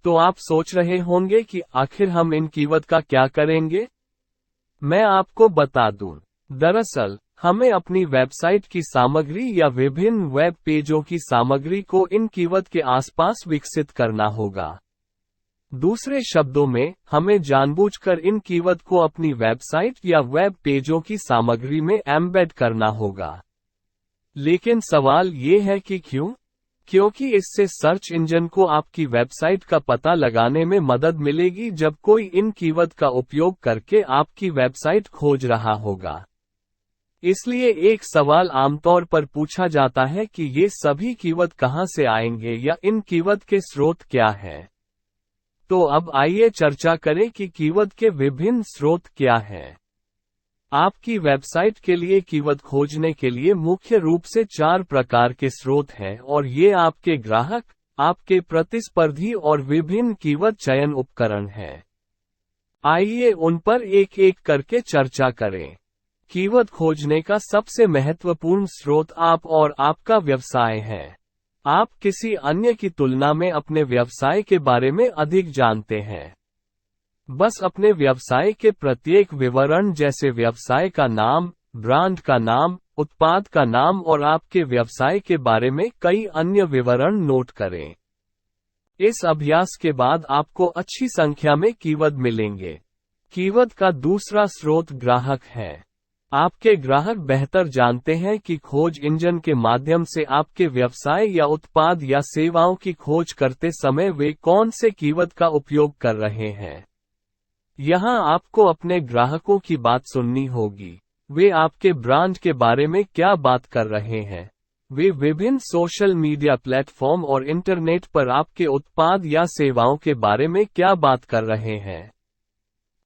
तो आप सोच रहे होंगे कि आखिर हम इन कीवर्ड का क्या करेंगे? मैं आपको बता दूं। दरअसल, हमें अपनी वेबसाइट की सामग्री या विभिन्न वेब पेजों की सामग्री को इन कीवर्ड के आसपास विकसित करना होगा। दूसरे शब्दों में, हमें जानबूझकर इन कीवर्ड को अपनी वेबसाइट या वेब पेजों की सामग्री में एम्बेड करना होगा। लेकिन सवाल ये है कि क्यों? क्योंकि इससे सर्च इंजन को आपकी वेबसाइट का पता लगाने में मदद मिलेगी जब कोई इन कीवर्ड का उपयोग करके आपकी वेबसाइट खोज रहा होगा। इसलिए एक सवाल आमतौर पर पूछा जाता है कि ये सभी कीवर्ड कहां से आएंगे या इन कीवर्ड के स्रोत क्या हैं। तो अब आइए चर्चा करें कि कीवर्ड के विभिन्न स्रोत क्या हैं। आपकी वेबसाइट के लिए कीवर्ड खोजने के लिए मुख्य रूप से 4 प्रकार के स्रोत हैं और ये आपके ग्राहक, आपके प्रतिस्पर्धी और विभिन्न कीवर्ड चयन उपकरण हैं। आइए उन पर एक एक करके चर्चा करें। कीवर्ड खोजने का सबसे महत्वपूर्ण स्रोत आप और आपका व्यवसाय है। आप किसी अन्य की तुलना में अपने व्यवसाय के बारे में अधिक जानते हैं। बस अपने व्यवसाय के प्रत्येक विवरण जैसे व्यवसाय का नाम, ब्रांड का नाम, उत्पाद का नाम और आपके व्यवसाय के बारे में कई अन्य विवरण नोट करें। इस अभ्यास के बाद आपको अच्छी संख्या में कीवर्ड मिलेंगे। कीवर्ड का दूसरा स्रोत ग्राहक है। आपके ग्राहक बेहतर जानते हैं कि खोज इंजन के माध्यम से आपके व्यवसाय या उत्पाद या सेवाओं की खोज करते समय वे कौन से कीवर्ड का उपयोग कर रहे हैं। यहाँ आपको अपने ग्राहकों की बात सुननी होगी। वे आपके ब्रांड के बारे में क्या बात कर रहे हैं। वे विभिन्न सोशल मीडिया प्लेटफॉर्म और इंटरनेट पर आपके उत्पाद या सेवाओं के बारे में क्या बात कर रहे हैं।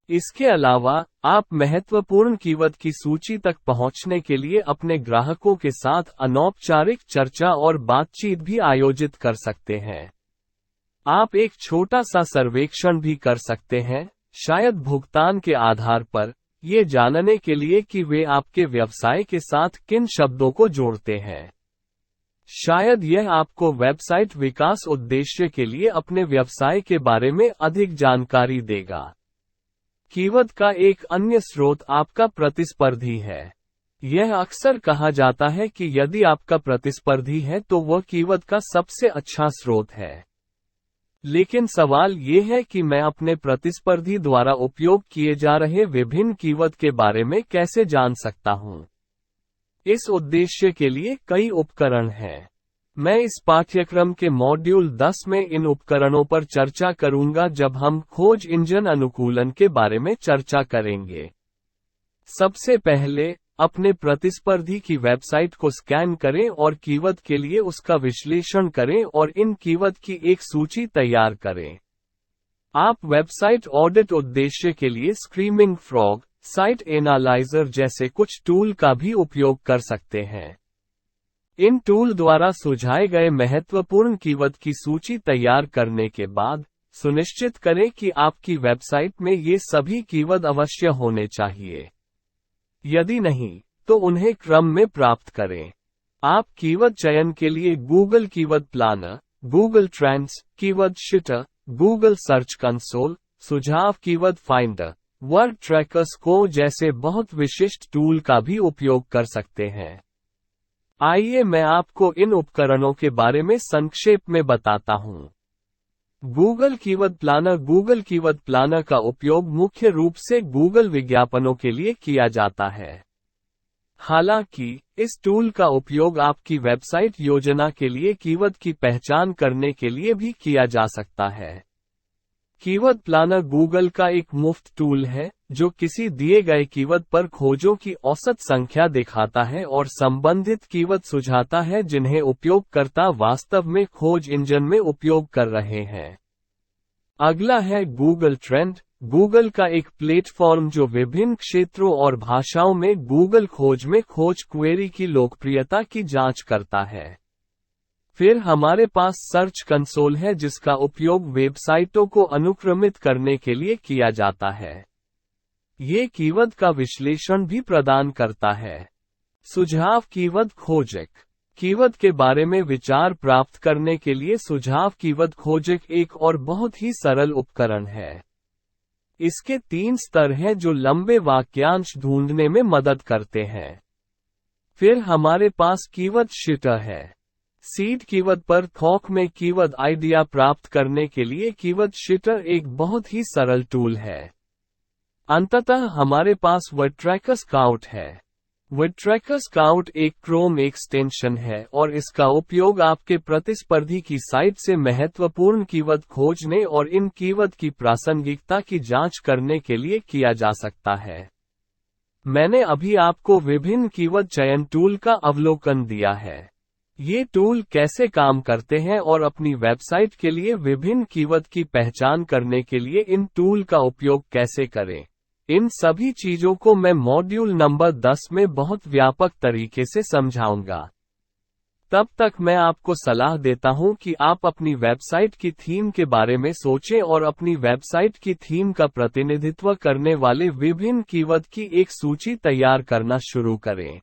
इसके अलावा, आप महत्वपूर्ण कीवर्ड की सूची तक पहुंचने के लिए अपने ग्राहकों के साथ अनौपचारिक चर्चा और बातचीत भी आयोजित कर सकते हैं। आप एक छोटा सा सर्वेक्षण भी कर सकते हैं, शायद भुगतान के आधार पर, ये जानने के लिए कि वे आपके व्यवसाय के साथ किन शब्दों को जोड़ते हैं। शायद यह आपको वेबसाइट विकास उद्देश्य के लिए अपने व्यवसाय के बारे में अधिक जानकारी देगा। कीवर्ड का एक अन्य स्रोत आपका प्रतिस्पर्धी है। यह अक्सर कहा जाता है कि यदि आपका प्रतिस्पर्धी है तो वह कीवर्ड का सबसे अच्छा स्रोत है। लेकिन सवाल ये है कि मैं अपने प्रतिस्पर्धी द्वारा उपयोग किए जा रहे विभिन्न कीवर्ड के बारे में कैसे जान सकता हूँ। इस उद्देश्य के लिए कई उपकरण हैं। मैं इस पाठ्यक्रम के मॉड्यूल 10 में इन उपकरणों पर चर्चा करूंगा जब हम खोज इंजन अनुकूलन के बारे में चर्चा करेंगे। सबसे पहले, अपने प्रतिस्पर्धी की वेबसाइट को स्कैन करें और कीवर्ड के लिए उसका विश्लेषण करें और इन कीवर्ड की एक सूची तैयार करें। आप वेबसाइट ऑडिट उद्देश्य के लिए स्क्रीमिंग फ्रॉग, साइट एनालाइजर जैसे कुछ टूल का भी उपयोग कर सकते हैं। इन टूल द्वारा सुझाए गए महत्वपूर्ण कीवर्ड की सूची तैयार करने के बाद, सुनिश्चित करें कि आपकी वेबसाइट में ये सभी कीवर्ड अवश्य होने चाहिए। यदि नहीं, तो उन्हें क्रम में प्राप्त करें। आप कीवर्ड चयन के लिए Google keyword planner, Google trends, keyword shitter, Google search console, सुझाव कीवर्ड फाइंडर, वर्ड ट्रैकर्स को जैसे बहुत विशिष्ट टूल का भी उपयोग कर सकते हैं। आइए मैं आपको इन उपकरणों के बारे में संक्षेप में बताता हूँ। गूगल कीवर्ड प्लानर का उपयोग मुख्य रूप से गूगल विज्ञापनों के लिए किया जाता है। हालांकि, इस टूल का उपयोग आपकी वेबसाइट योजना के लिए कीवर्ड की पहचान करने के लिए भी किया जा सकता है। कीवर्ड प्लानर गूगल का एक मुफ्त टूल है, जो किसी दिए गए कीवर्ड पर खोजों की औसत संख्या दिखाता है और संबंधित कीवर्ड सुझाता है जिन्हें उपयोगकर्ता वास्तव में खोज इंजन में उपयोग कर रहे हैं। अगला है गूगल ट्रेंड, गूगल का एक प्लेटफॉर्म जो विभिन्न क्षेत्रों और भाषाओं में गूगल खोज में खोज क्वेरी की लोकप्रियता की जांच करता है। फिर हमारे पास सर्च कंसोल है जिसका उपयोग वेबसाइटों को अनुक्रमित करने के लिए किया जाता है। ये कीवर्ड का विश्लेषण भी प्रदान करता है। सुझाव कीवर्ड खोजक, कीवर्ड के बारे में विचार प्राप्त करने के लिए सुझाव कीवर्ड खोज एक और बहुत ही सरल उपकरण है। इसके 3 स्तर हैं जो लंबे वाक्यांश ढूंढने में मदद करते हैं। फिर हमारे पास कीवर्ड शिटर है। सीड कीवर्ड पर थॉक में कीवर्ड आइडिया प्राप्त करने के लिए कीवर्ड शिटर एक बहुत ही सरल टूल है। अंततः हमारे पास वर्डट्रैकर स्काउट है। वर्डट्रैकर स्काउट एक क्रोम एक्सटेंशन है और इसका उपयोग आपके प्रतिस्पर्धी की साइट से महत्वपूर्ण कीवर्ड खोजने और इन कीवर्ड की प्रासंगिकता की जांच करने के लिए किया जा सकता है। मैंने अभी आपको विभिन्न कीवर्ड चयन टूल का अवलोकन दिया है। ये टूल कैसे काम करते हैं और अपनी वेबसाइट के लिए विभिन्न कीवर्ड की पहचान करने के लिए इन टूल का उपयोग कैसे करें, इन सभी चीजों को मैं मॉड्यूल नंबर 10 में बहुत व्यापक तरीके से समझाऊंगा। तब तक मैं आपको सलाह देता हूं कि आप अपनी वेबसाइट की थीम के बारे में सोचें और अपनी वेबसाइट की थीम का प्रतिनिधित्व करने वाले विभिन्न कीवर्ड की एक सूची तैयार करना शुरू करें।